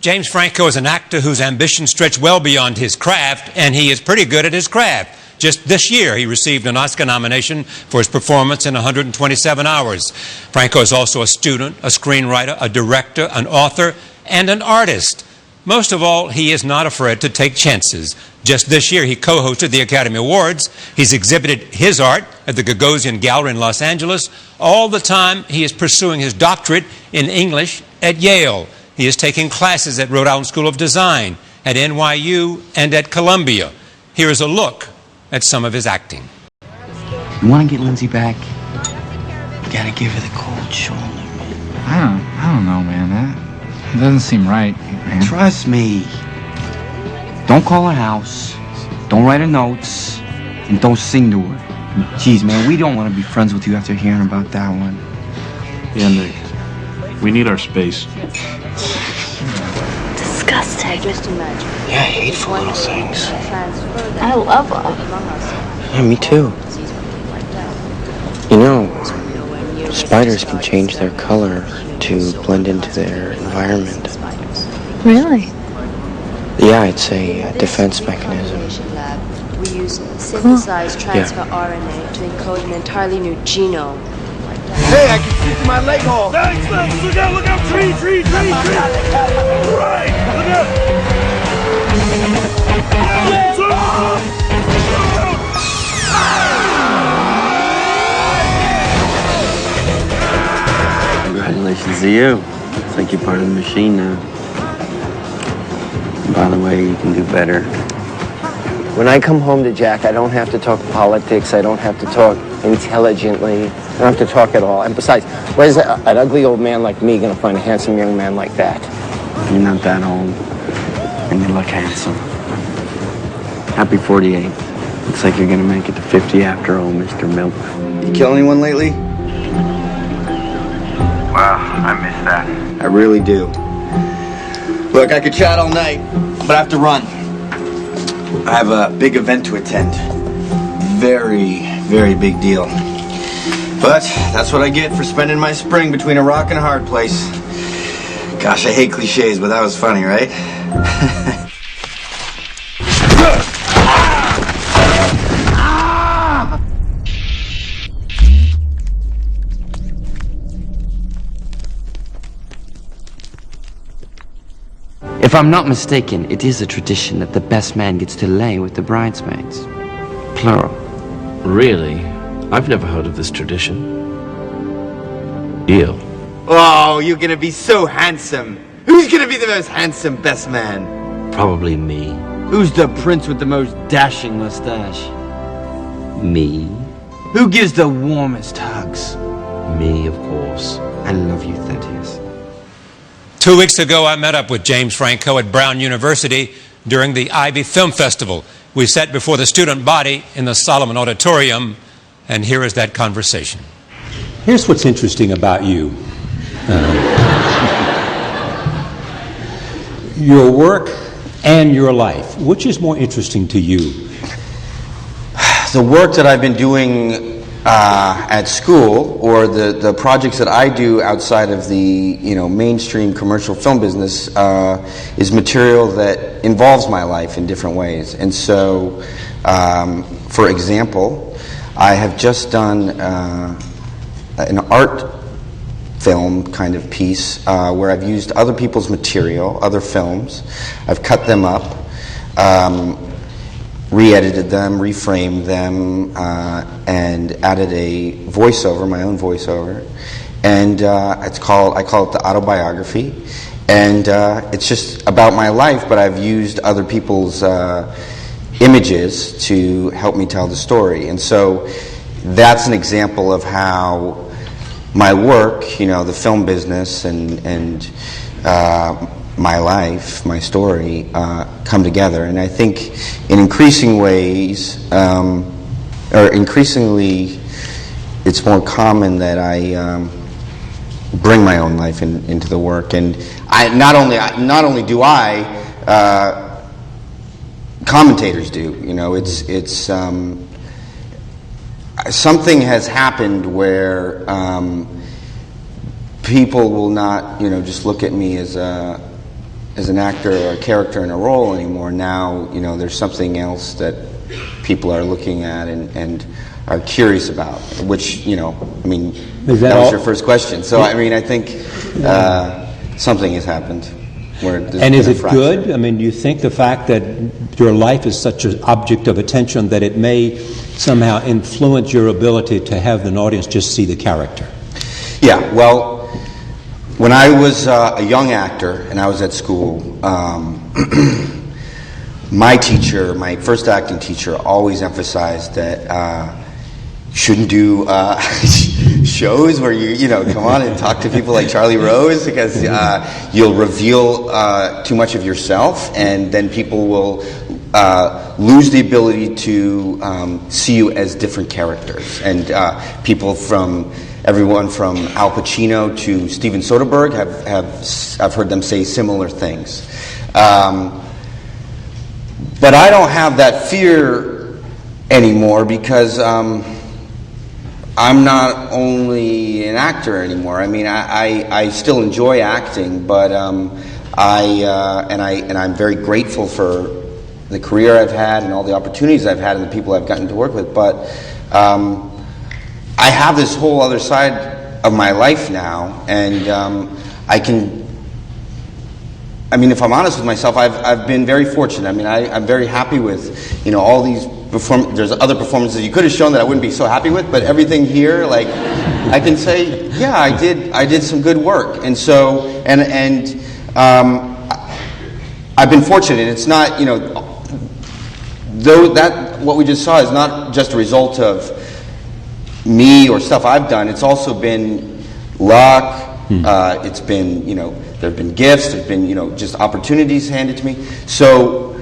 James Franco is an actor whose ambitions stretch well beyond his craft, and he is pretty good at his craft. Just this year, he received an Oscar nomination for his performance in 127 Hours. Franco is also a student, a screenwriter, a director, an author, and an artist. Most of all, he is not afraid to take chances. Just this year, he co-hosted the Academy Awards. He's exhibited his art at the Gagosian Gallery in Los Angeles. All the time, he is pursuing his doctorate in English at Yale. He is taking classes at Rhode Island School of Design, at NYU, and at Columbia. Here is a look at some of his acting. You want to get Lindsay back? You gotta give her the cold shoulder, man. I don't know, man. That doesn't seem right, man. Trust me. Don't call her house. Don't write her notes. And don't sing to her. Jeez, man, we don't want to be friends with you after hearing about that one. Yeah, Nick. We need our space. Disgusting. Just imagine. Yeah, hateful little things. I love them. Yeah, me too. You know, spiders can change their color to blend into their environment. Really? Yeah, it's a defense mechanism. We use synthesized transfer RNA to encode an entirely new genome. Hey, I can see through my leg hole. Thanks, look out, tree. Right, look out. Congratulations to you. It's like you're part of the machine now. By the way, you can do better. When I come home to Jack, I don't have to talk politics. I don't have to talk intelligently. I don't have to talk at all. And besides, where's an ugly old man like me going to find a handsome young man like that? You're not that old, and you look handsome. Happy 48. Looks like you're going to make it to 50 after all, Mr. Milk. You kill anyone lately? Wow, I miss that. I really do. Look, I could chat all night, but I have to run. I have a big event to attend. Very, very big deal. But that's what I get for spending my spring between a rock and a hard place. Gosh, I hate cliches, but that was funny, right? If I'm not mistaken, it is a tradition that the best man gets to lay with the bridesmaids. Plural. Really? I've never heard of this tradition. Deal. Oh, you're gonna be so handsome. Who's gonna be the most handsome best man? Probably me. Who's the prince with the most dashing mustache? Me? Who gives the warmest hugs? Me, of course. I love you, Thaddeus. 2 weeks ago, I met up with James Franco at Brown University during the Ivy Film Festival. We sat before the student body in the Solomon Auditorium, and here is that conversation. Here's what's interesting about you. Your work and your life. Which is more interesting to you? The work that I've been doing at school, or the projects that I do outside of the mainstream commercial film business, is material that involves my life in different ways. And so, for example, I have just done an art film kind of piece where I've used other people's material, other films. I've cut them up, re-edited them, reframed them, and added a voiceover, my own voiceover. And I call it the autobiography. And it's just about my life, but I've used other people's images to help me tell the story. And so that's an example of how my work, the film business and my life, my story, come together. And I think in increasing ways, or increasingly, it's more common that I bring my own life into the work. And not only do I, commentators do. It's something has happened where people will not, just look at me as as an actor or a character in a role anymore. Now, there's something else that people are looking at and are curious about, which, that was your first question. So, I think something has happened. And is it good? Do you think the fact that your life is such an object of attention that it may somehow influence your ability to have an audience just see the character? Yeah, well, when I was a young actor and I was at school, my first acting teacher always emphasized that you shouldn't do shows where you come on and talk to people like Charlie Rose, because you'll reveal too much of yourself, and then people will lose the ability to see you as different characters. And people everyone from Al Pacino to Steven Soderbergh I've heard them say similar things. But I don't have that fear anymore, because I'm not only an actor anymore. I still enjoy acting, but I'm very grateful for the career I've had and all the opportunities I've had and the people I've gotten to work with. But I have this whole other side of my life now, and if I'm honest with myself, I've been very fortunate. I'm very happy with all these. There's other performances you could have shown that I wouldn't be so happy with, but everything here, I can say, yeah, I did some good work, and so I've been fortunate. It's not though that what we just saw is not just a result of me or stuff I've done. It's also been luck. It's been there have been gifts. There's been just opportunities handed to me. So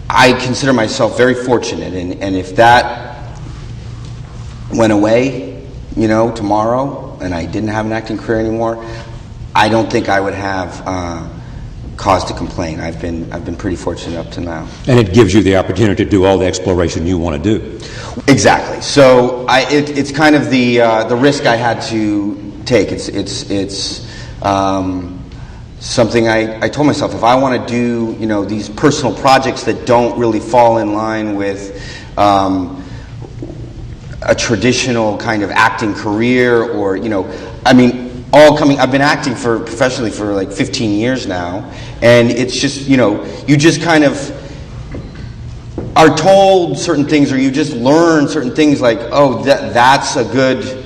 I consider myself very fortunate, and if that went away, tomorrow, and I didn't have an acting career anymore, I don't think I would have cause to complain. I've been pretty fortunate up to now. And it gives you the opportunity to do all the exploration you want to do. Exactly. So it's kind of the risk I had to take. It's something I told myself, if I want to do these personal projects that don't really fall in line with a traditional kind of acting career, or I've been acting professionally for like 15 years now, and it's just you just kind of are told certain things, or you just learn certain things, like, oh, that's a good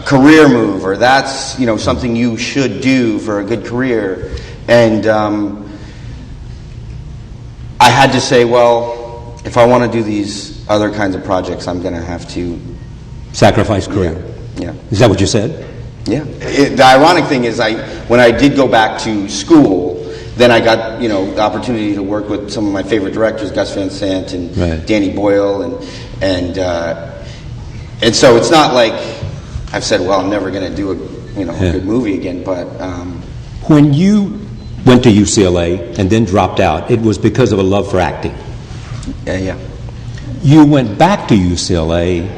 career move, or that's something you should do for a good career. And I had to say, well, if I want to do these other kinds of projects, I'm going to have to sacrifice career. Yeah. Is that what you said? Yeah. The ironic thing is, when I did go back to school, then I got the opportunity to work with some of my favorite directors, Gus Van Sant and Danny Boyle, and so it's not like I've said, well, I'm never going to do a good movie again. But when you went to UCLA and then dropped out, it was because of a love for acting. Yeah. You went back to UCLA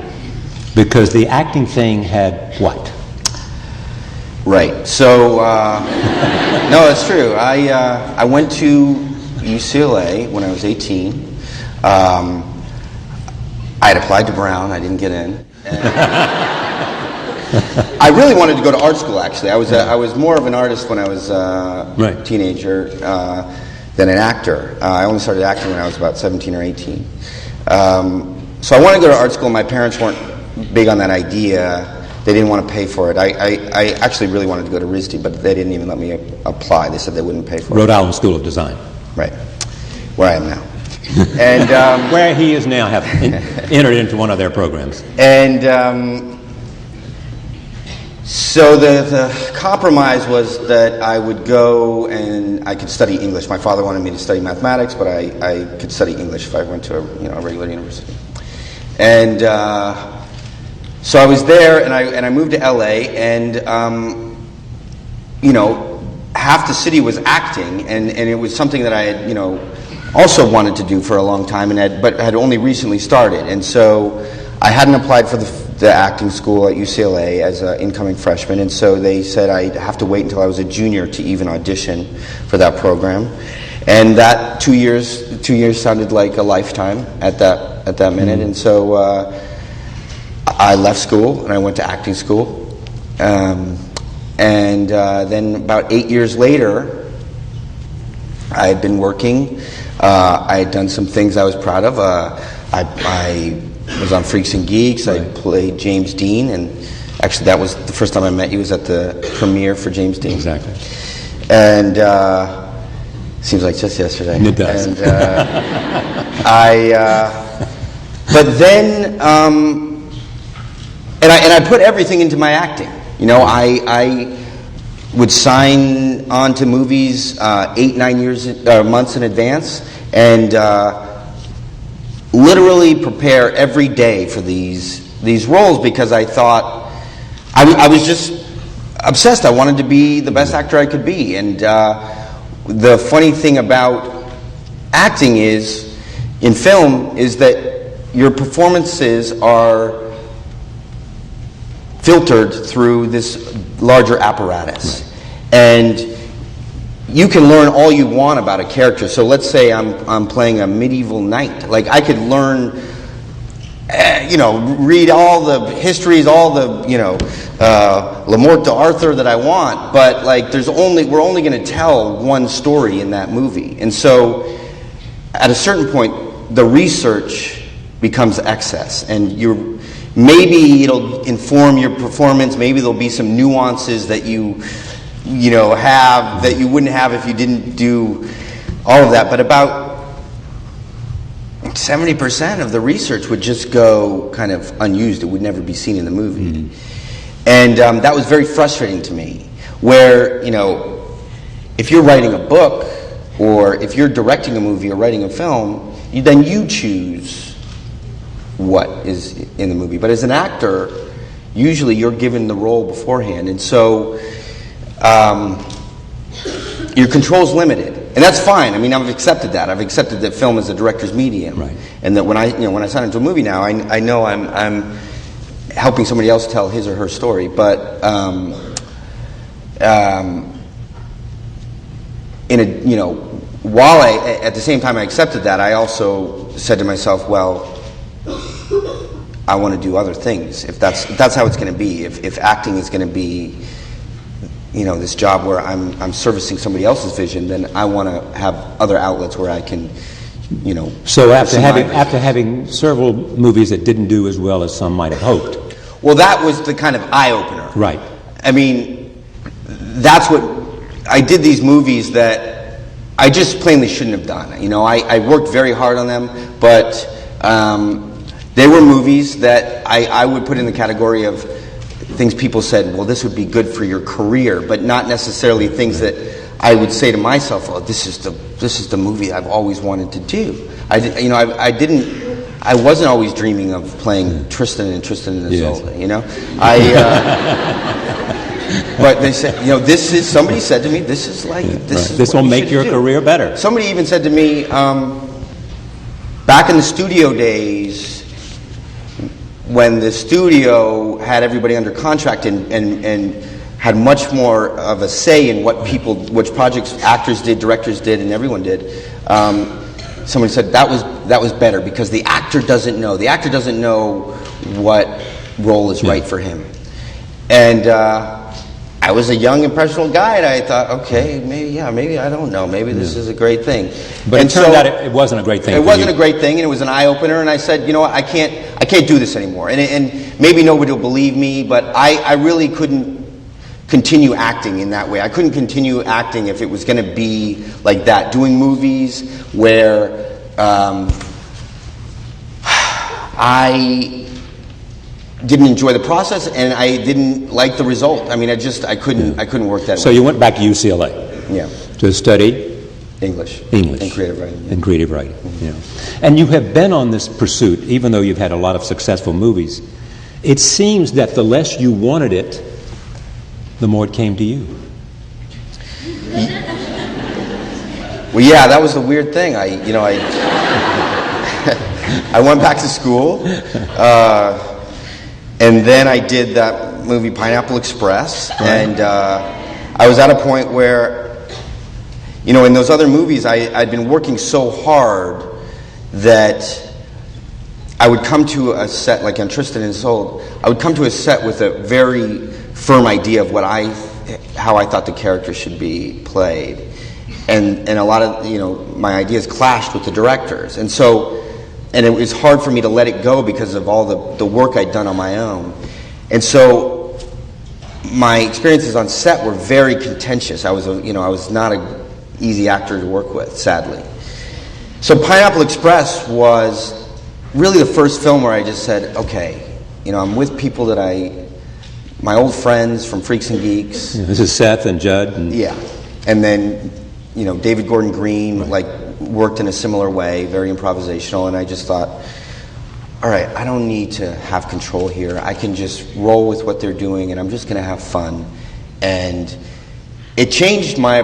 because the acting thing had what? Right. So no, it's true. I went to UCLA when I was 18. I had applied to Brown. I didn't get in. I really wanted to go to art school, actually. I was more of an artist when I was a teenager than an actor. I only started acting when I was about 17 or 18. So I wanted to go to art school. My parents weren't big on that idea. They didn't want to pay for it. I actually really wanted to go to RISD, but they didn't even let me apply. They said they wouldn't pay for it. Rhode Island School of Design. Right. Where I am now. And where he is now, have entered into one of their programs. And so the compromise was that I would go and I could study English. My father wanted me to study mathematics, but I could study English if I went to a regular university. And so I was there, and I moved to LA, and half the city was acting, and it was something that I had also wanted to do for a long time, but had only recently started. And so I hadn't applied for the acting school at UCLA as an incoming freshman, and so they said I'd have to wait until I was a junior to even audition for that program. And that 2 years sounded like a lifetime at that minute, and so I left school and I went to acting school, and then about 8 years later, I had been working. I had done some things I was proud of. I was on Freaks and Geeks. Right. I played James Dean, and actually that was the first time I met you. Was at the premiere for James Dean. Exactly. And seems like just yesterday. It does. And but then, and I put everything into my acting. You know, I would sign on to movies 8-9 months in advance, and literally prepare every day for these roles, because I thought I was just obsessed. I wanted to be the best actor I could be. And the funny thing about acting is, in film, is that your performances are filtered through this larger apparatus. Right. And you can learn all you want about a character. So let's say I'm playing a medieval knight. Like, I could learn, read all the histories, all the, La Morte d'Arthur that I want. But like, we're only going to tell one story in that movie. And so, at a certain point, the research becomes excess, and maybe it'll inform your performance. Maybe there'll be some nuances that you have that you wouldn't have if you didn't do all of that. But about 70% of the research would just go kind of unused. It would never be seen in the movie. Mm-hmm. And that was very frustrating to me, where, if you're writing a book, or if you're directing a movie or writing a film, then you choose what is in the movie. But as an actor, usually you're given the role beforehand. And so your control's limited, and that's fine. I mean, I've accepted that. I've accepted that film is a director's medium, right. And that when I sign into a movie now, I know I'm helping somebody else tell his or her story. But while at the same time I accepted that, I also said to myself, well, I want to do other things. If that's how it's going to be. If acting is going to be this job where I'm servicing somebody else's vision, then I want to have other outlets where I can, So after having several movies that didn't do as well as some might have hoped. Well, that was the kind of eye-opener. Right. I mean, that's what I did. These movies that I just plainly shouldn't have done. I worked very hard on them, but they were movies that I would put in the category of things people said, well, this would be good for your career, but not necessarily things that I would say to myself, oh, this is the movie I've always wanted to do. I wasn't always dreaming of playing Tristan and Isolde, but they said, somebody said to me, this will make your career better. Somebody even said to me, back in the studio days, when the studio had everybody under contract and had much more of a say in which projects actors did, directors did, and everyone did, somebody said that was better, because the actor doesn't know. The actor doesn't know what role is right for him. And I was a young, impressionable guy, and I thought, okay, maybe I don't know. Maybe this is a great thing. But it turned out it wasn't a great thing. It wasn't a great thing, and it was an eye opener. And I said, you know what, I can't do this anymore. And maybe nobody will believe me, but I really couldn't continue acting in that way. I couldn't continue acting if it was going to be like that, doing movies where I didn't enjoy the process, and I didn't like the result. I mean, I couldn't work that way. So you went back to UCLA. Yeah. To study English and creative writing. And creative writing. Mm-hmm. Yeah. And you have been on this pursuit, even though you've had a lot of successful movies. It seems that the less you wanted it, the more it came to you. Well, yeah, that was the weird thing. I I went back to school. And then I did that movie Pineapple Express, and I was at a point where, you know, in those other movies, I'd been working so hard that I would come to a set, like on Tristan and Isolde, I would come to a set with a very firm idea of how I thought the character should be played. And a lot of, you know, my ideas clashed with the directors. And it was hard for me to let it go because of all the work I'd done on my own. And so my experiences on set were very contentious. I was not an easy actor to work with, sadly. So Pineapple Express was really the first film where I just said, okay, you know, I'm with people that my old friends from Freaks and Geeks. Yeah, this is Seth and Judd. Yeah. And then, you know, David Gordon Green, worked in a similar way, very improvisational, and I just thought, all right, I don't need to have control here. I can just roll with what they're doing, and I'm just going to have fun. And it changed my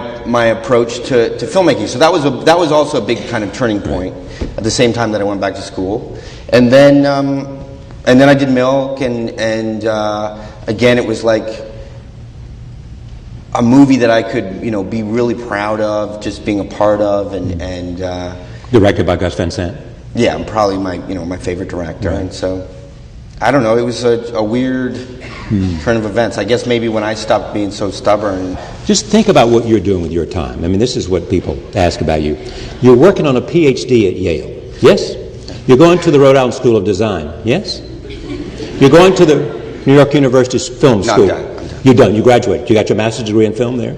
approach to filmmaking. So that was also a big kind of turning point at the same time that I went back to school. And then I did Milk, and again, it was like a movie that I could, you know, be really proud of, just being a part of, and directed by Gus Van Sant. Yeah, I'm probably my favorite director, right. And so I don't know. It was a weird turn of events. I guess maybe when I stopped being so stubborn. Just think about what you're doing with your time. I mean, this is what people ask about you. You're working on a PhD at Yale. Yes. You're going to the Rhode Island School of Design. Yes. You're going to the New York University Film School. I'm done. You're done. You graduated. You got your master's degree in film there?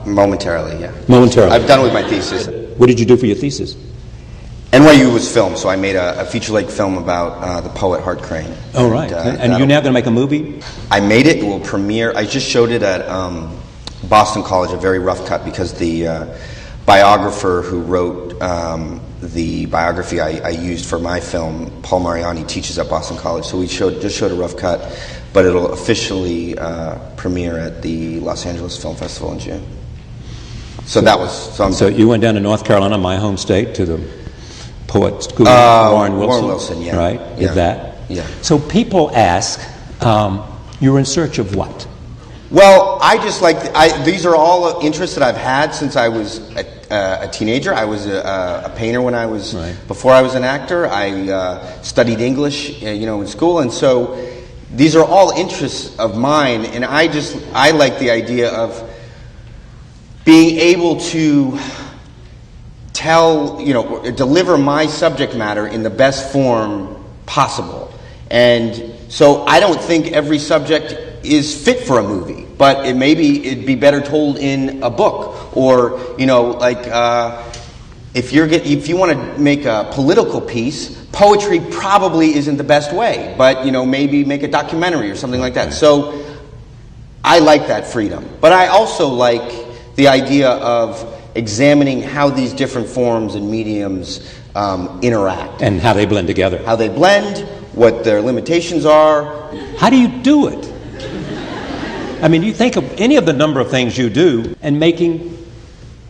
Momentarily, yeah. Momentarily. I've done with my thesis. What did you do for your thesis? NYU was film, so I made a feature-length film about the poet Hart Crane. Oh, right. And you're now going to make a movie? I made it. It will premiere. I just showed it at Boston College, a very rough cut, because the biographer who wrote the biography I used for my film, Paul Mariani, teaches at Boston College. So we just showed a rough cut, but it'll officially premiere at the Los Angeles Film Festival in June. So that was... So you went down to North Carolina, my home state, to the poet school, Warren Wilson. Warren Wilson, yeah. Right? Yeah. Is that? Yeah. So people ask, you're in search of what? Well, I just these are all interests that I've had since I was a teenager. I was a painter when I was, before I was an actor. I studied English, in school, and so these are all interests of mine, and I like the idea of being able to deliver my subject matter in the best form possible. And so I don't think every subject is fit for a movie, but it'd be better told in a book, or if you want to make a political piece, poetry probably isn't the best way, but maybe make a documentary or something like that. So I like that freedom, but I also like the idea of examining how these different forms and mediums interact. And how they blend together. How they blend, what their limitations are. How do you do it? I mean, you think of any of the number of things you do and making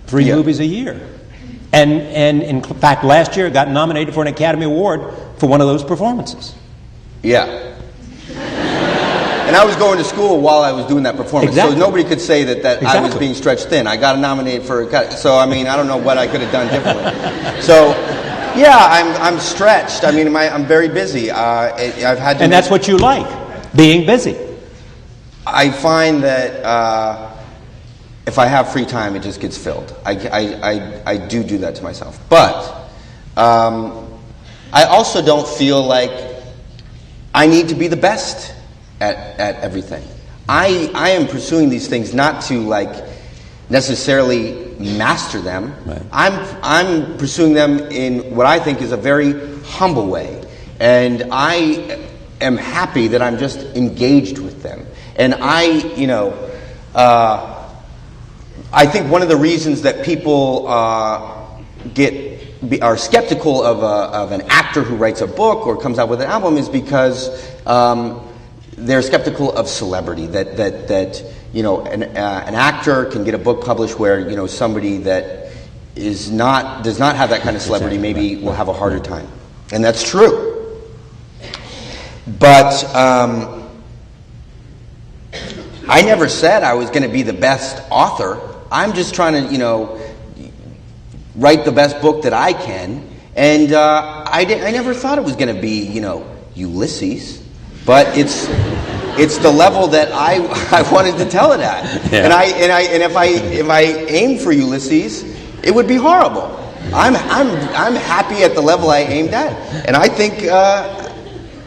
3 movies a year. And in fact, last year got nominated for an Academy Award for one of those performances. Yeah. And I was going to school while I was doing that performance, so nobody could say that I was being stretched thin. I got nominated for so I don't know what I could have done differently. So, yeah, I'm stretched. I'm very busy. I've had to. And that's what you like, being busy. I find that if I have free time, it just gets filled. I do that to myself, but I also don't feel like I need to be the best at everything. I am pursuing these things not to necessarily master them. Right. I'm pursuing them in what I think is a very humble way, and I am happy that I'm just engaged with them. And I think one of the reasons that people are skeptical of an actor who writes a book or comes out with an album is because they're skeptical of celebrity. That an actor can get a book published where somebody that does not have that kind of celebrity maybe will have a harder time, and that's true. But I never said I was going to be the best author. I'm just trying to, write the best book that I can. And I never thought it was going to be, Ulysses. But it's the level that I wanted to tell it at. Yeah. And if I aimed for Ulysses, it would be horrible. I'm happy at the level I aimed at, and I think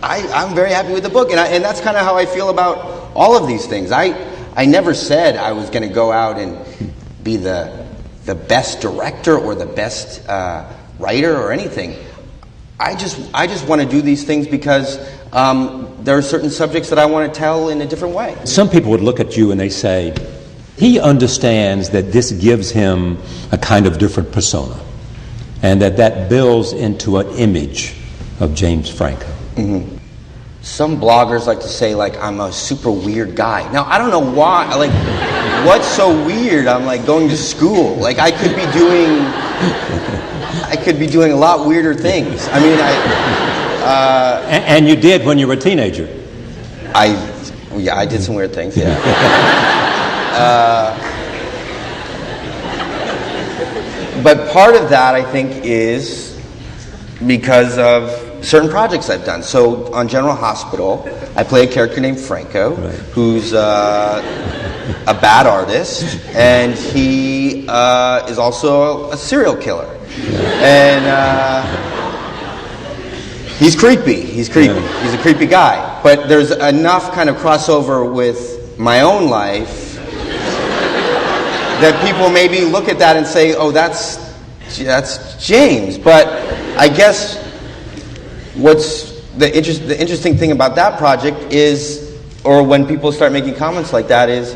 I'm very happy with the book, and that's kind of how I feel about all of these things. I never said I was going to go out and be the best director or the best writer or anything. I just want to do these things because there are certain subjects that I want to tell in a different way. Some people would look at you and they say, he understands that this gives him a kind of different persona, and that builds into an image of James Franco. Mm-hmm. Some bloggers like to say, I'm a super weird guy. Now, I don't know why. What's so weird? I'm going to school. I could be doing a lot weirder things. I mean, and you did when you were a teenager. I did some weird things. Yeah. But part of that, I think, is because of certain projects I've done. So on General Hospital, I play a character named Franco, right, who's a bad artist, and he is also a serial killer. And he's creepy. He's creepy. Yeah. He's a creepy guy. But there's enough kind of crossover with my own life that people maybe look at that and say, "Oh, that's James." But I guess what's the interesting thing about that project is, or when people start making comments like that, is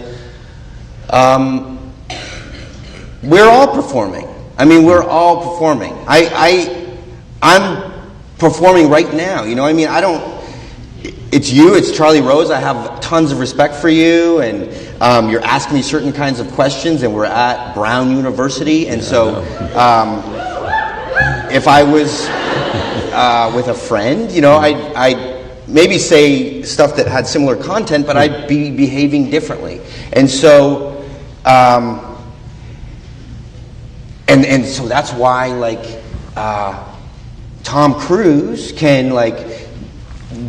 we're all performing. I mean, we're all performing. I'm performing right now. I mean, it's you, it's Charlie Rose. I have tons of respect for you, and you're asking me certain kinds of questions, and we're at Brown University, and so if I was with a friend, I'd maybe say stuff that had similar content, but I'd be behaving differently. And so and so that's why Tom Cruise can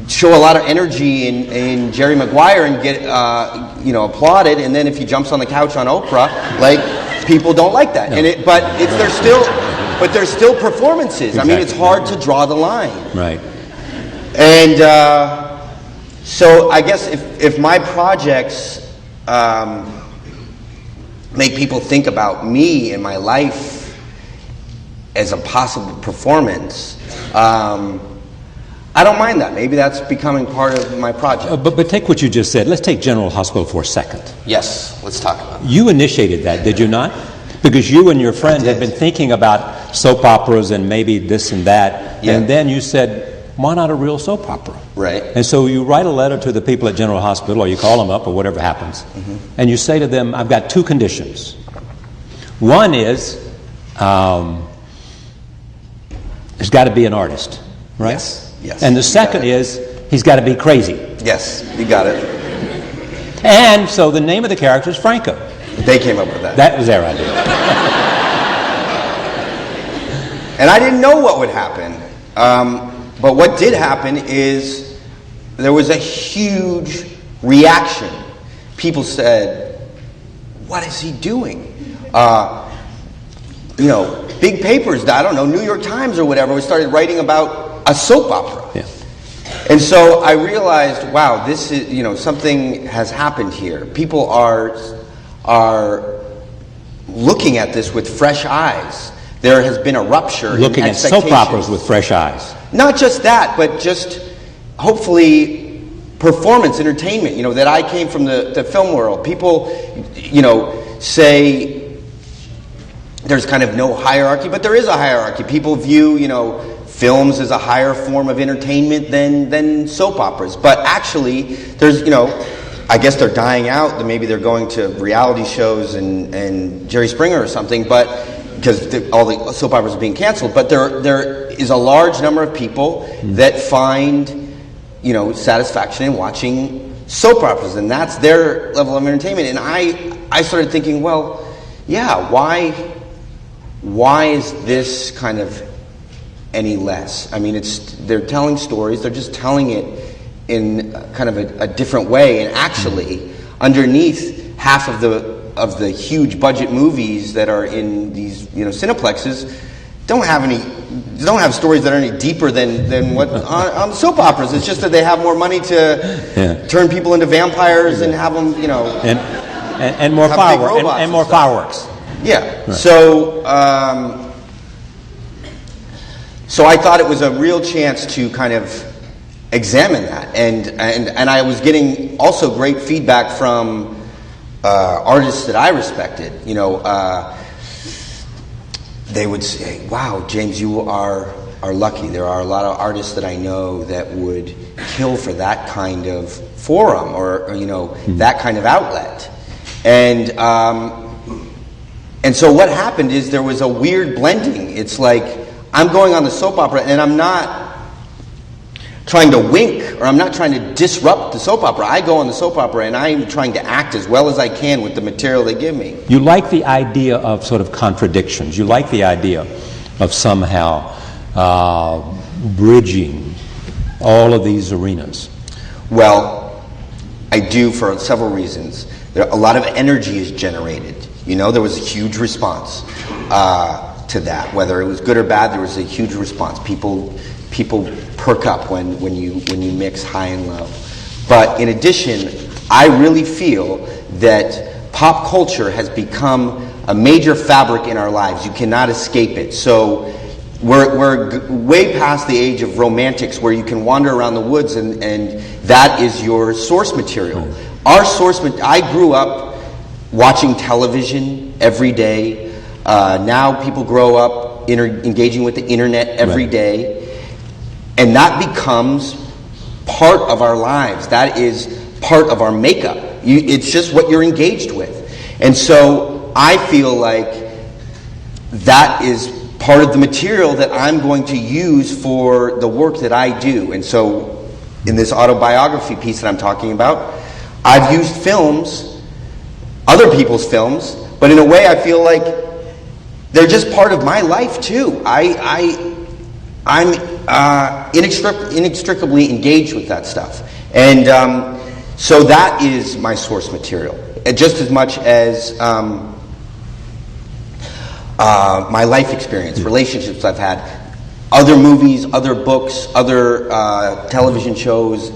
show a lot of energy in Jerry Maguire and get applauded, and then if he jumps on the couch on Oprah, people don't like that. No. But there's still performances. Exactly. I mean, it's hard to draw the line. Right. And so I guess if my projects make people think about me and my life as a possible performance, I don't mind that. Maybe that's becoming part of my project. But take what you just said. Let's take General Hospital for a second. Yes, let's talk about it. You initiated that, did you not? Because you and your friend had been thinking about soap operas and maybe this and that, and then you said, why not a real soap opera? Right. And so you write a letter to the people at General Hospital, or you call them up, or whatever happens, and you say to them, I've got two conditions. One is, there's got to be an artist, right? Yes. And the second is, he's got to be crazy. Yes, you got it. And so the name of the character is Franco. They came up with that. That was their idea. And I didn't know what would happen. But what did happen is there was a huge reaction. People said, what is he doing? Big papers, I don't know, New York Times or whatever, we started writing about a soap opera. Yeah. And so I realized, wow, this is, something has happened here. People are looking at this with fresh eyes. There has been a rupture in looking at soap operas with fresh eyes. Not just that, but just hopefully performance, entertainment, that I came from the film world. People, say there's kind of no hierarchy, but there is a hierarchy. People view, films as a higher form of entertainment than soap operas. But actually, there's, I guess they're dying out. Maybe they're going to reality shows and Jerry Springer or something, but because all the soap operas are being canceled. But there is a large number of people that find satisfaction in watching soap operas, and that's their level of entertainment. And I started thinking, well, yeah, why is this kind of any less? I mean, they're telling stories, they're just telling it in kind of a different way, and actually, underneath half of the huge budget movies that are in these cineplexes don't have stories that are any deeper than what on soap operas. It's just that they have more money to turn people into vampires and have them, and more fireworks and more fireworks. Yeah. Right. So I thought it was a real chance to kind of examine that, and I was getting also great feedback from artists that I respected. They would say, "Wow, James, you are lucky. There are a lot of artists that I know that would kill for that kind of forum or that kind of outlet." And so what happened is there was a weird blending. It's like I'm going on the soap opera, and I'm not trying to wink, or I'm not trying to disrupt the soap opera. I go on the soap opera, and I'm trying to act as well as I can with the material they give me. You like the idea of sort of contradictions. You like the idea of somehow bridging all of these arenas. Well, I do for several reasons. A lot of energy is generated. There was a huge response to that. Whether it was good or bad, there was a huge response. People perk up when you mix high and low. But in addition, I really feel that pop culture has become a major fabric in our lives. You cannot escape it. So we're way past the age of romantics where you can wander around the woods and that is your source material. I grew up watching television every day. Now people grow up engaging with the internet every day. And that becomes part of our lives. That is part of our makeup. It's just what you're engaged with. And so I feel like that is part of the material that I'm going to use for the work that I do. And so in this autobiography piece that I'm talking about, I've used films, other people's films, but in a way I feel like they're just part of my life too. I'm inextricably engaged with that stuff. And so that is my source material. Just as much as my life experience, relationships I've had, other movies, other books, other television shows,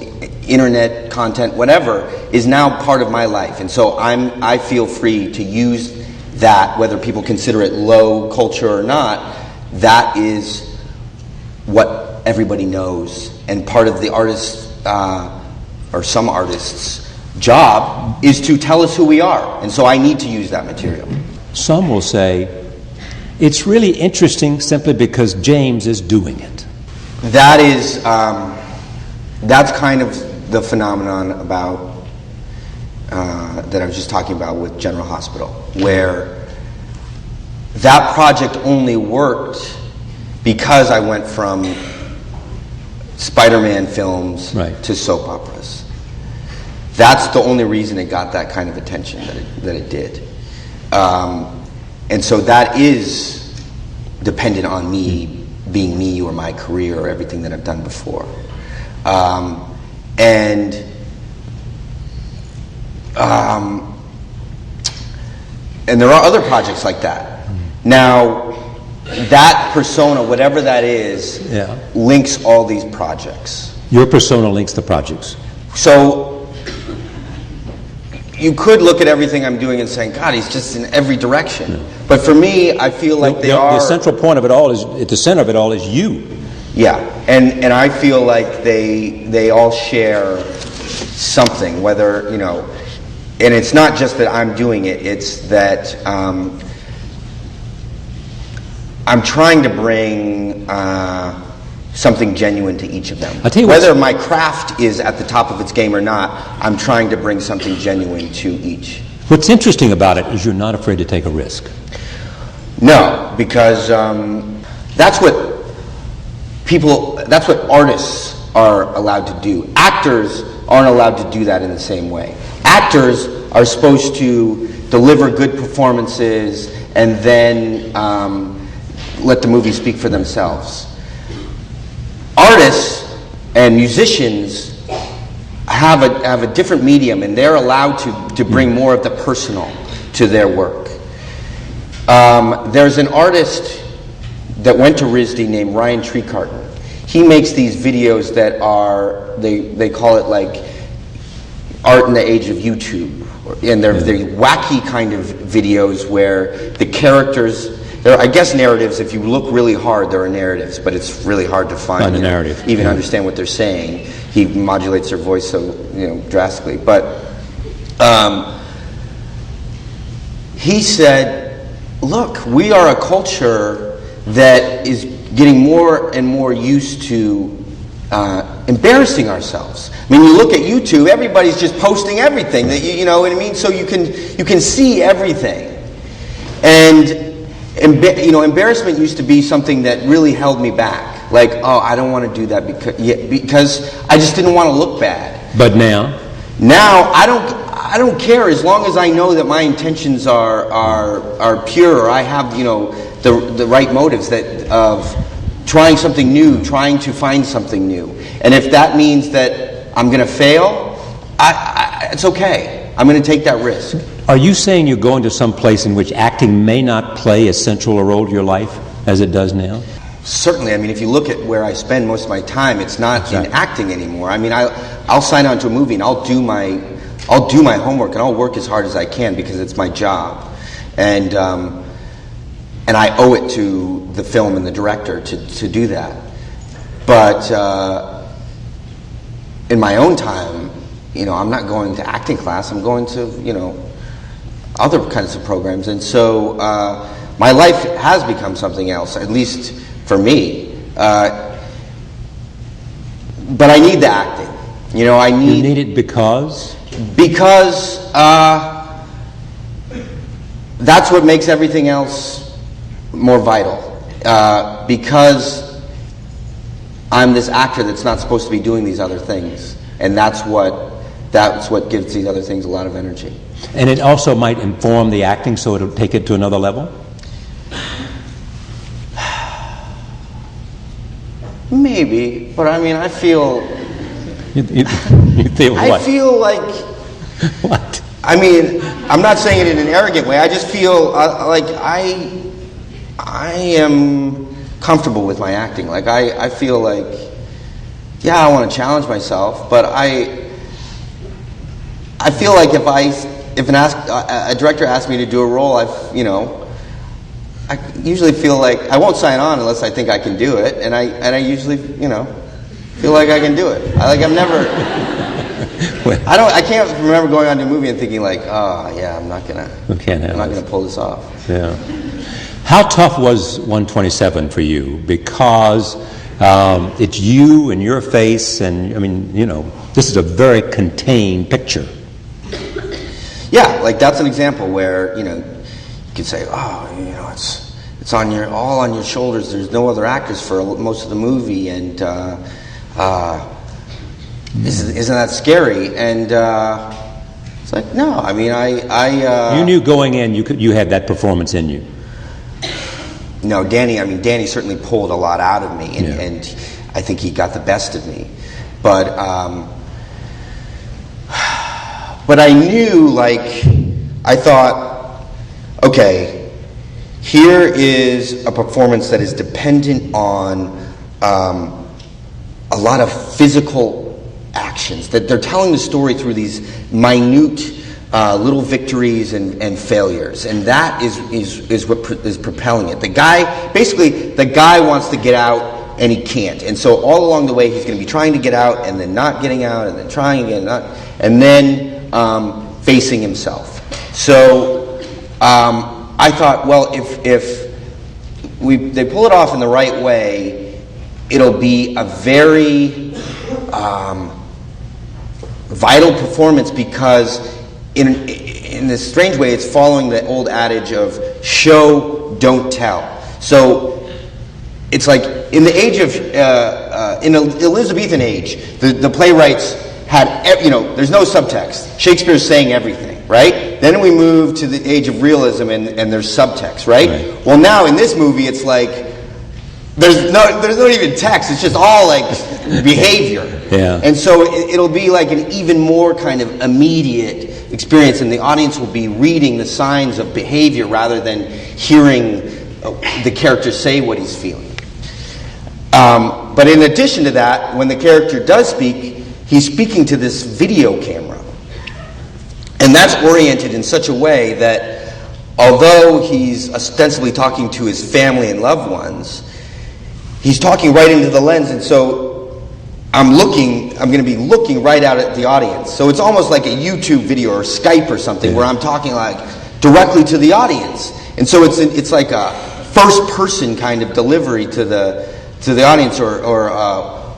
internet content, whatever, is now part of my life. And so I feel free to use that, whether people consider it low culture or not. That is what everybody knows, and part of the artist or some artists' job is to tell us who we are, and so I need to use that material. Some will say it's really interesting simply because James is doing it. That is that's kind of the phenomenon about that I was just talking about with General Hospital, where that project only worked because I went from Spider-Man films to soap operas. That's the only reason it got that kind of attention that it did. And so that is dependent on me being me or my career or everything that I've done before. And there are other projects like that. Now, that persona, whatever that is, links all these projects. Your persona links the projects. So you could look at everything I'm doing and saying, God, he's just in every direction. Yeah. But for me, I feel like the central point of it all is, at the center of it all is you. Yeah, and I feel like they all share something, whether, and it's not just that I'm doing it, it's that I'm trying to bring something genuine to each of them. Whether my craft is at the top of its game or not, I'm trying to bring something genuine to each. What's interesting about it is you're not afraid to take a risk. No, because that's what artists are allowed to do. Actors aren't allowed to do that in the same way. Actors are supposed to deliver good performances and then let the movie speak for themselves. Artists and musicians have a different medium, and they're allowed to bring more of the personal to their work. There's an artist that went to RISD named Ryan Treecarton. He makes these videos that are, they call it like art in the age of YouTube. And they're wacky kind of videos where the characters, there are, I guess, narratives. If you look really hard, there are narratives, but it's really hard to find a narrative. Even understand what they're saying. He modulates their voice so drastically. But he said, look, we are a culture that is getting more and more used to embarrassing ourselves. I mean, you look at YouTube, everybody's just posting everything that you know what I mean. So you can see everything, and embarrassment used to be something that really held me back. Like, oh, I don't want to do that because I just didn't want to look bad. But now I don't care as long as I know that my intentions are pure. Or I have the right motives of trying something new, trying to find something new. And if that means that I'm going to fail, it's okay. I'm going to take that risk. Are you saying you're going to some place in which acting may not play as central a role to your life as it does now? Certainly. I mean, if you look at where I spend most of my time, it's not in acting anymore. I mean, I'll sign on to a movie and I'll do my homework and I'll work as hard as I can because it's my job, and I owe it to the film and the director to do that. But in my own time, I'm not going to acting class. I'm going to other kinds of programs, and so my life has become something else, at least for me. But I need the acting. I need. You need it because that's what makes everything else more vital. Because I'm this actor that's not supposed to be doing these other things, and that's what gives these other things a lot of energy. And it also might inform the acting, so it'll take it to another level? Maybe, but I mean, I feel... You feel what? I feel like... What? I mean, I'm not saying it in an arrogant way. I just feel like I am comfortable with my acting. Like, I feel like, yeah, I want to challenge myself, but I feel like if a director asks me to do a role, I usually feel like I won't sign on unless I think I can do it, and I usually feel like I can do it. I'm never. I can't remember going on to a movie and thinking like, oh yeah, I'm not gonna pull this off. Yeah. How tough was 127 for you? Because it's you and your face, and I mean, this is a very contained picture. Yeah, like that's an example where you could say, oh, it's all on your shoulders. There's no other actors for most of the movie, and isn't that scary? And it's like, no, I mean, you knew going in you had that performance in you. No, Danny certainly pulled a lot out of me, and I think he got the best of me. But I knew, I thought, okay, here is a performance that is dependent on a lot of physical actions, that they're telling the story through these minute little victories and failures, and that is what is propelling it. The guy wants to get out and he can't, and so all along the way he's going to be trying to get out and then not getting out and then trying again, and then facing himself. So I thought, well, if they pull it off in the right way, it'll be a very vital performance, because in this strange way, it's following the old adage of show, don't tell. So it's like in the age of in the Elizabethan age, the playwrights had there's no subtext. Shakespeare's saying everything, right? Then we move to the age of realism and there's subtext, right? Well, now in this movie, it's like there's not even text. It's just all like behavior. Yeah. And so it'll be like an even more kind of immediate experience, and the audience will be reading the signs of behavior rather than hearing the character say what he's feeling. But in addition to that, when the character does speak, he's speaking to this video camera. And that's oriented in such a way that although he's ostensibly talking to his family and loved ones, he's talking right into the lens, and so I'm going to be looking right out at the audience. So it's almost like a YouTube video or Skype or something where I'm talking like directly to the audience. And so it's like a first person kind of delivery to the audience or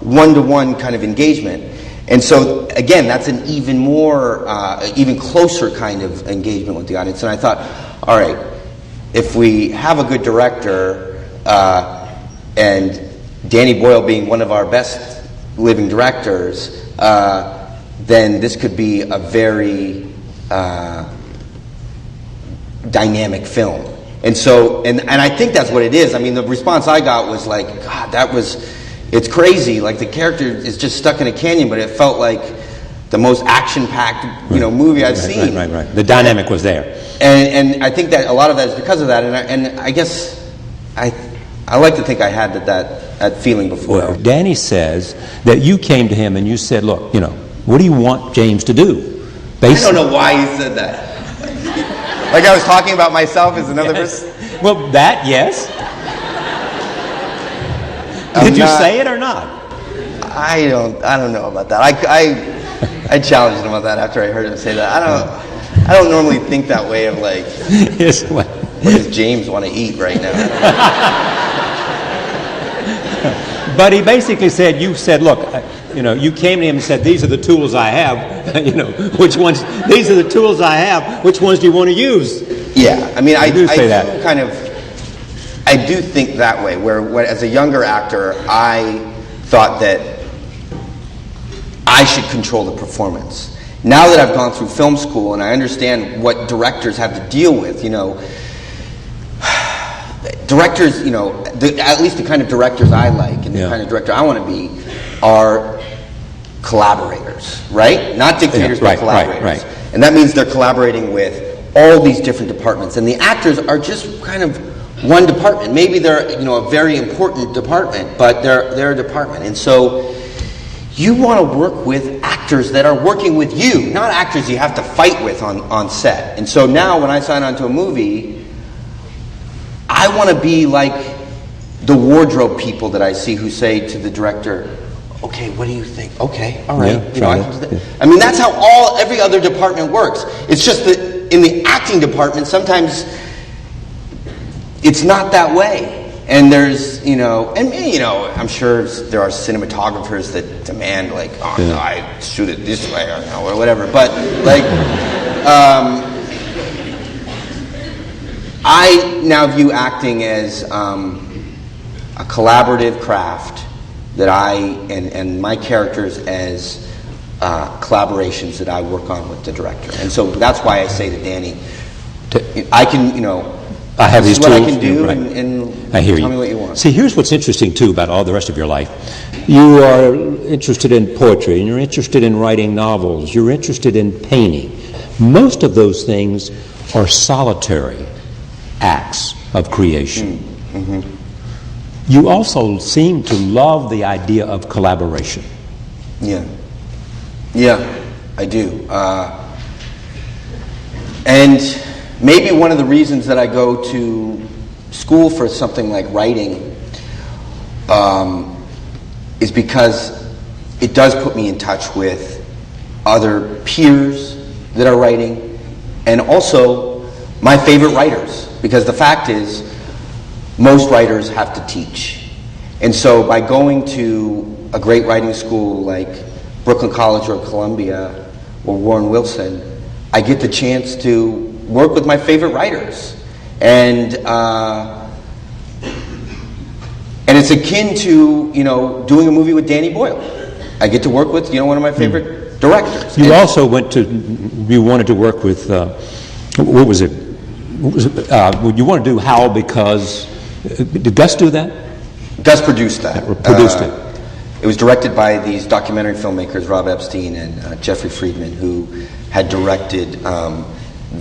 one-to-one kind of engagement. And so again, that's an even more, even closer kind of engagement with the audience. And I thought, all right, if we have a good director, and Danny Boyle being one of our best living directors, then this could be a very dynamic film. And so, and I think that's what it is. I mean, the response I got was like, God, it's crazy. Like the character is just stuck in a canyon, but it felt like the most action-packed, movie I've seen. Right. The dynamic was there. And I think that a lot of that is because of that. And I guess I like to think I had that feeling before. Well, Danny says that you came to him and you said, look, what do you want James to do? I don't know why he said that. Like I was talking about myself as another person? Well, that, yes. Did you say it or not? I don't know about that. I challenged him about that after I heard him say that. I don't normally think that way of like, what does James want to eat right now? But he basically said, you said, look, you came to him and said, these are the tools I have. Which ones? These are the tools I have. Which ones do you want to use? Yeah, I mean, I do that. I do think that way. Where as a younger actor, I thought that I should control the performance. Now that I've gone through film school and I understand what directors have to deal with, directors, at least the kind of directors I like and the kind of director I want to be are collaborators, right? Not dictators, but collaborators. Right. And that means they're collaborating with all these different departments. And the actors are just kind of one department. Maybe they're, a very important department, but they're a department. And so you want to work with actors that are working with you, not actors you have to fight with on set. And so now when I sign on to a movie, I want to be like the wardrobe people that I see who say to the director, okay, what do you think? Okay, all right. I mean, that's how every other department works. It's just that in the acting department, sometimes it's not that way. And there's, I'm sure there are cinematographers that demand, like, no, I shoot it this way or whatever. But, like, I now view acting as a collaborative craft that and my characters as collaborations that I work on with the director. And so that's why I say to Danny, I can, I have these tools. What I can do, right. and I hear tell you. me what you want. See, here's what's interesting too about all the rest of your life. You are interested in poetry, and you're interested in writing novels. You're interested in painting. Most of those things are solitary acts of creation. Mm-hmm. You also seem to love the idea of collaboration. Yeah, I do. And maybe one of the reasons that I go to school for something like writing is because it does put me in touch with other peers that are writing and also my favorite writers. Because the fact is, most writers have to teach. And so by going to a great writing school like Brooklyn College or Columbia or Warren Wilson, I get the chance to work with my favorite writers. And And it's akin to, doing a movie with Danny Boyle. I get to work with, one of my favorite directors. You also you wanted to work with, what was it? You wanted to do Howl because, did Gus do that? Gus produced that. Produced it. It was directed by these documentary filmmakers, Rob Epstein and Jeffrey Friedman, who had directed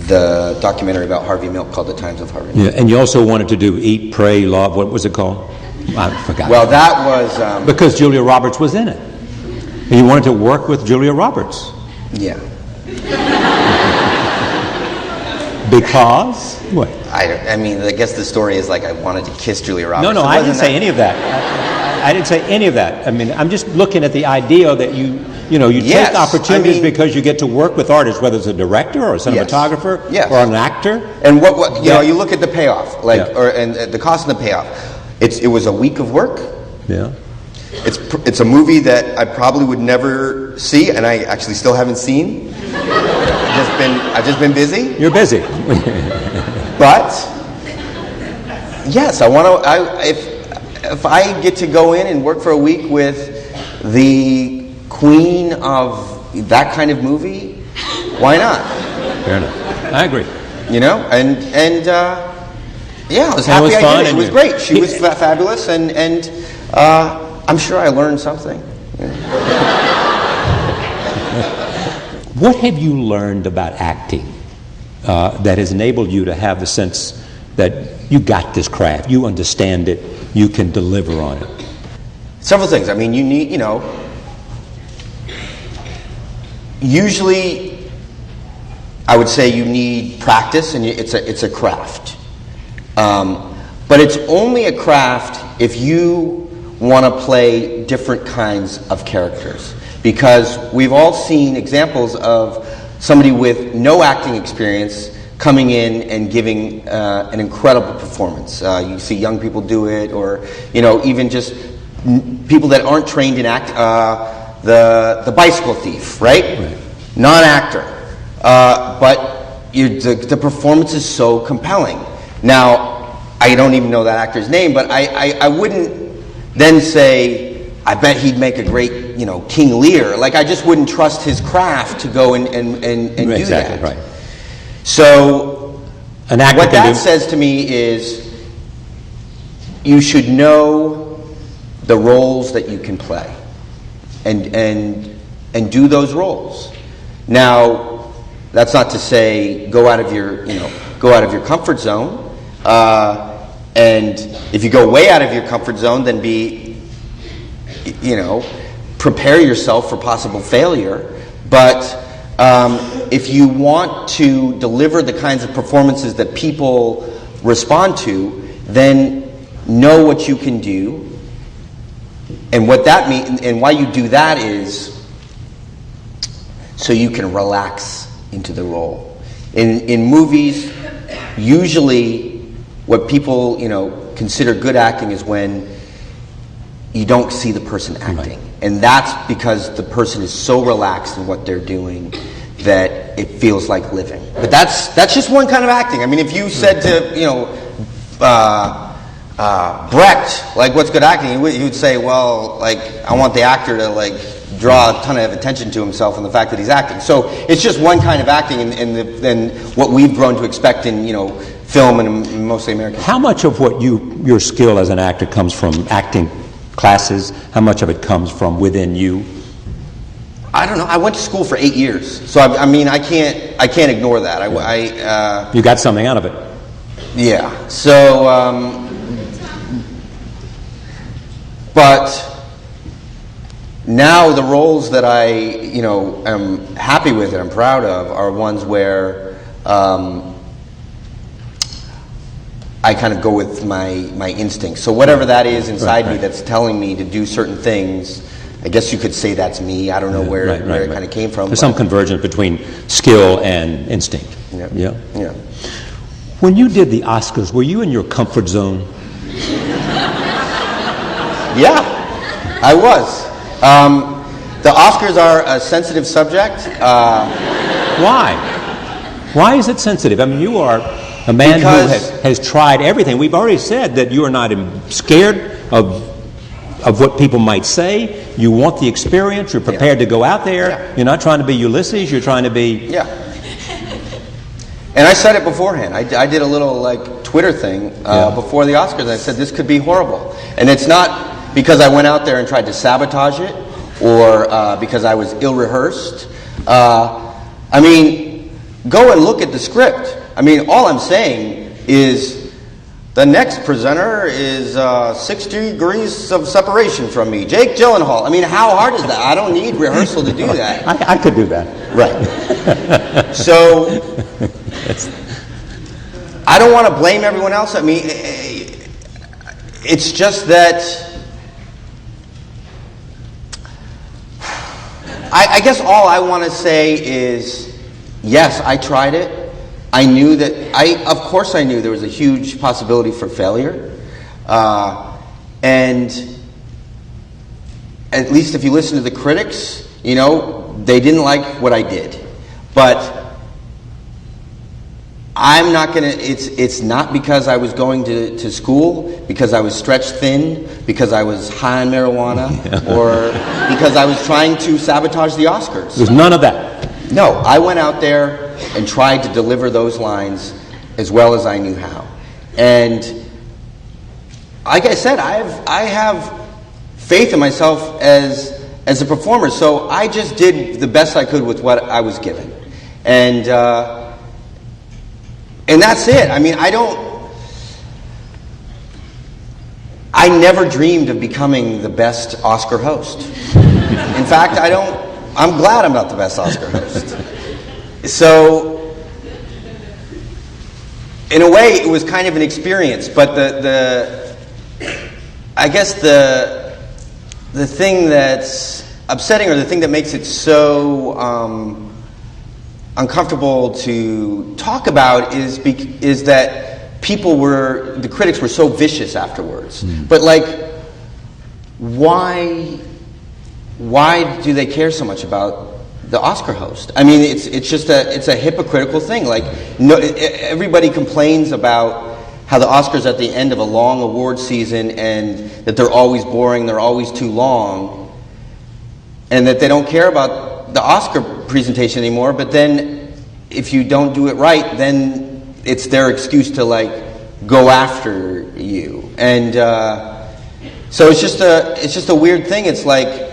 the documentary about Harvey Milk called The Times of Harvey Milk. Yeah, and you also wanted to do Eat, Pray, Love. What was it called? I forgot. Well, that was... because Julia Roberts was in it. And you wanted to work with Julia Roberts. Yeah. Because? What? I guess the story is I wanted to kiss Julia Roberts. No, I didn't say any of that. I didn't say any of that. I'm just looking at the idea that you take opportunities because you get to work with artists, whether it's a director or a cinematographer or an actor. And you look at the payoff, and the cost of the payoff. It was a week of work. Yeah. It's a movie that I probably would never see, and I actually still haven't seen. I've just been busy. You're busy. But yes, I want to. If I get to go in and work for a week with the queen of that kind of movie, why not? Fair enough. I agree. I was happy. It was great. She was fabulous, and I'm sure I learned something. What have you learned about acting that has enabled you to have the sense that you got this craft, you understand it, you can deliver on it? Several things. You need, usually I would say you need practice, and it's a craft. But it's only a craft if you want to play different kinds of characters. Because we've all seen examples of somebody with no acting experience coming in and giving an incredible performance. You see young people do it, or even just people that aren't trained in act. The bicycle thief, right? Non-actor, but the performance is so compelling. Now, I don't even know that actor's name, but I wouldn't then say, I bet he'd make a great, King Lear. I just wouldn't trust his craft to go and do exactly, that. Right. So, an actor what that says to me is, you should know the roles that you can play, and do those roles. Now, that's not to say go out of your comfort zone. And if you go way out of your comfort zone, then prepare yourself for possible failure. But if you want to deliver the kinds of performances that people respond to, then know what you can do. And what that means, and why you do that is so you can relax into the role. In movies, usually what people, consider good acting is when you don't see the person acting. Right. And that's because the person is so relaxed in what they're doing that it feels like living. But that's just one kind of acting. If you said to, Brecht, what's good acting? He would say, well, I want the actor to, draw a ton of attention to himself and the fact that he's acting. So it's just one kind of acting and what we've grown to expect in, film and mostly American. How much of what your skill as an actor comes from acting classes? How much of it comes from within you? I don't know. I went to school for 8 years, so I can't ignore that. You got something out of it. Yeah. So, but now the roles that I am happy with and I'm proud of are ones where I kind of go with my instincts. So whatever that is inside me that's telling me to do certain things, I guess you could say that's me. I don't know where it kind of came from. There's some convergence between skill and instinct. Yeah. When you did the Oscars, were you in your comfort zone? Yeah, I was. The Oscars are a sensitive subject. Why? Why is it sensitive? You are A man who has tried everything. We've already said that you are not scared of what people might say. You want the experience. You're prepared to go out there. Yeah. You're not trying to be Ulysses. You're trying to be... Yeah. And I said it beforehand. I did a little Twitter thing before the Oscars. I said this could be horrible. And it's not because I went out there and tried to sabotage it or because I was ill-rehearsed. I mean, go and look at the script. I mean, all I'm saying is the next presenter is 6 degrees of separation from me, Jake Gyllenhaal. I mean, how hard is that? I don't need rehearsal to do that. I could do that. Right. So, I don't want to blame everyone else. I mean, it's just that I guess all I want to say is, yes, I tried it. I knew that, of course I knew there was a huge possibility for failure. And at least if you listen to the critics, you know, they didn't like what I did. But I'm not going to, it's not because I was going to school, because I was stretched thin, because I was high on marijuana, or because I was trying to sabotage the Oscars. There's none of that. No, I went out there and tried to deliver those lines as well as I knew how. And like I said, I have faith in myself as a performer, so I just did the best I could with what I was given. And that's it. I mean, I never dreamed of becoming the best Oscar host. In fact, I'm glad I'm not the best Oscar host. So, in a way, it was kind of an experience, but I guess the thing that's upsetting, or the thing that makes it so uncomfortable to talk about is that the critics were so vicious afterwards. But why do they care so much about the Oscar host? I mean, it's a hypocritical thing. Everybody complains about how the Oscars at the end of a long award season, and that they're always boring, they're always too long, and that they don't care about the Oscar presentation anymore. But then, if you don't do it right, then it's their excuse to go after you. And so it's just a weird thing. It's like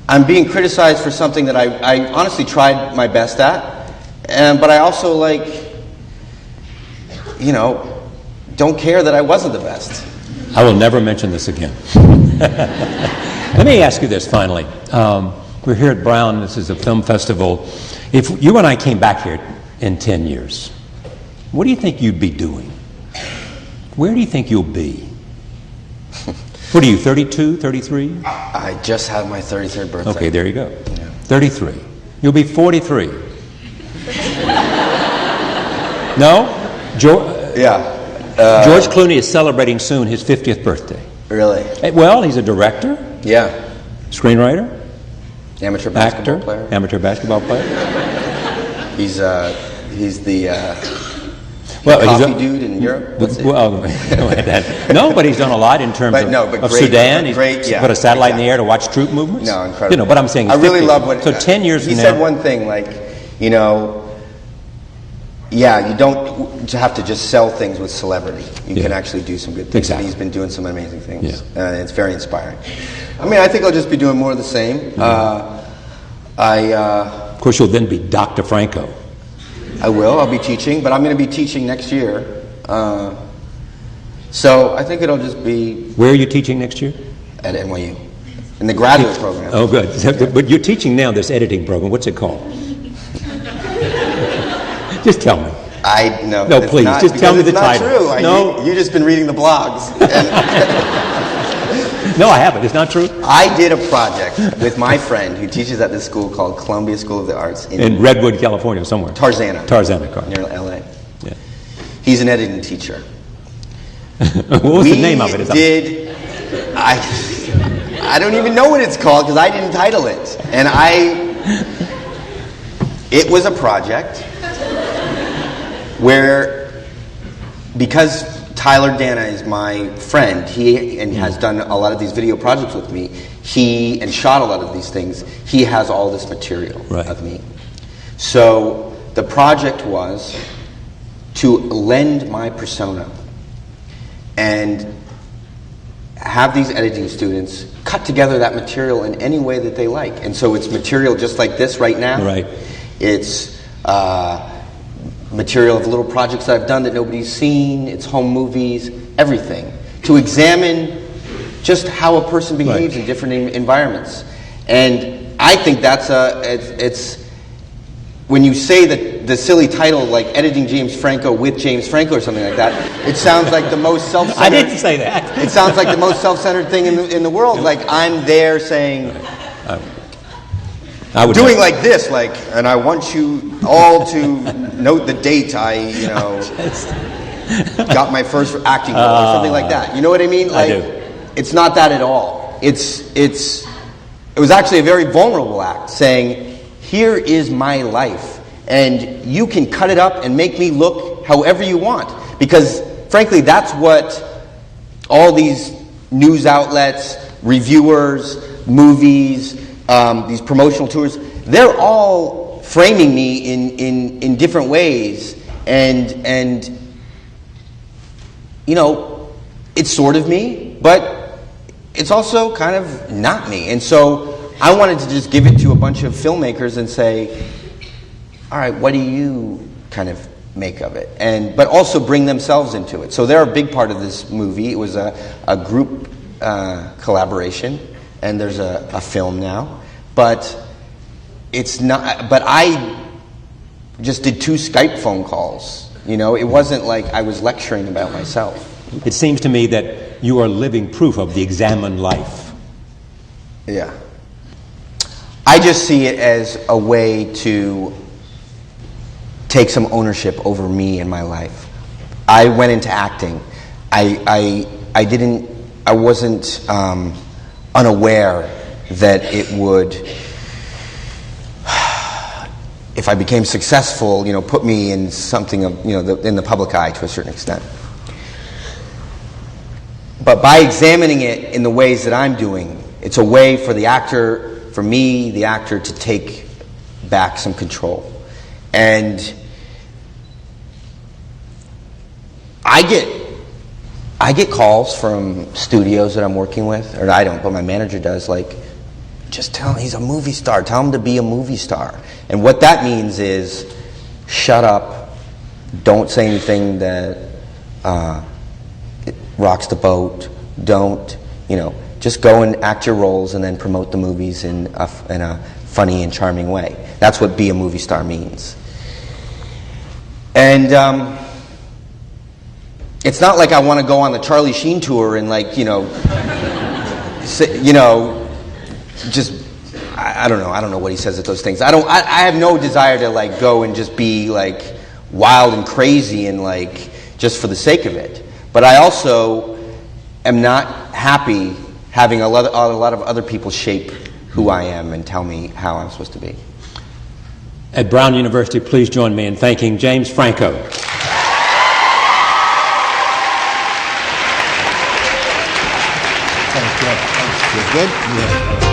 I'm being criticized for something that I honestly tried my best at, but I also don't care that I wasn't the best. I will never mention this again. Let me ask you this finally. We're here at Brown. This is a film festival. If you and I came back here in 10 years, what do you think you'd be doing? Where do you think you'll be? What are you, 32, 33? I just had my 33rd birthday. Okay, there you go. Yeah. 33. You'll be 43. No? George Clooney is celebrating soon his 50th birthday. Really? Well, he's a director. Yeah. Screenwriter. Amateur basketball player. Amateur basketball player. He's the coffee dude in Europe. No, but he's done a lot in terms of Sudan. He's put a satellite in the air to watch troop movements. No, incredible. But I'm saying I really love what. So 10 years he from now, said one thing you don't have to just sell things with celebrity. You can actually do some good things. Exactly. And he's been doing some amazing things. It's very inspiring. I mean, I think I'll just be doing more of the same. Of course, you'll then be Dr. Franco. I will. I'll be teaching, but I'm going to be teaching next year. So I think it'll just be... Where are you teaching next year? At NYU. In the graduate program. Oh, good. Yeah. But you're teaching now this editing program. What's it called? Just tell me. No, please. Just tell me the title. It's not true. No. You've just been reading the blogs. No, I haven't. It's not true. I did a project with my friend who teaches at this school called Columbia School of the Arts. In Redwood, California, somewhere. Tarzana, correct. Near LA. Yeah. He's an editing teacher. What was the name of it? I don't even know what it's called because I didn't title it. And it was a project where because Tyler Dana is my friend, he has done a lot of these video projects with me, and shot a lot of these things, he has all this material of me. So the project was to lend my persona and have these editing students cut together that material in any way that they like. And so it's material just like this right now. Right. It's material of little projects that I've done that nobody's seen. It's home movies, everything. To examine just how a person behaves in different environments. And I think that's it's when you say that the silly title, like editing James Franco with James Franco or something like that, it sounds like the most self-centered... I didn't say that. It sounds like the most self-centered thing in the world. Like, I'm there saying... I would doing like this, like, and I want you all to note the date I, got my first acting role or something like that. You know what I mean? Like, I do. It's not that at all. It was actually a very vulnerable act, saying, here is my life, and you can cut it up and make me look however you want. Because, frankly, that's what all these news outlets, reviewers, movies, these promotional tours, they're all framing me in different ways, and it's sort of me, but it's also kind of not me. And so I wanted to just give it to a bunch of filmmakers and say, all right, what do you kind of make of it? But also bring themselves into it. So they're a big part of this movie. It was a group collaboration, and there's a film now. But it's not. But I just did 2 Skype phone calls. It wasn't like I was lecturing about myself. It seems to me that you are living proof of the examined life. Yeah. I just see it as a way to take some ownership over me and my life. I went into acting. I wasn't unaware that it would, if I became successful, put me in something of, in the public eye to a certain extent. But by examining it in the ways that I'm doing, it's a way for the actor, for me, the actor, to take back some control. And I get calls from studios that I'm working with, or I don't, but my manager does, like, just tell him he's a movie star. Tell him to be a movie star. And what that means is, shut up, don't say anything that rocks the boat, don't, just go and act your roles and then promote the movies in a funny and charming way. That's what be a movie star means. And it's not like I want to go on the Charlie Sheen tour and just I don't know what he says at those things. I have no desire to go and just be wild and crazy and just for the sake of it. But I also am not happy having a lot of other people shape who I am and tell me how I'm supposed to be. At Brown University, please join me in thanking James Franco. Thank you. Good? Yeah.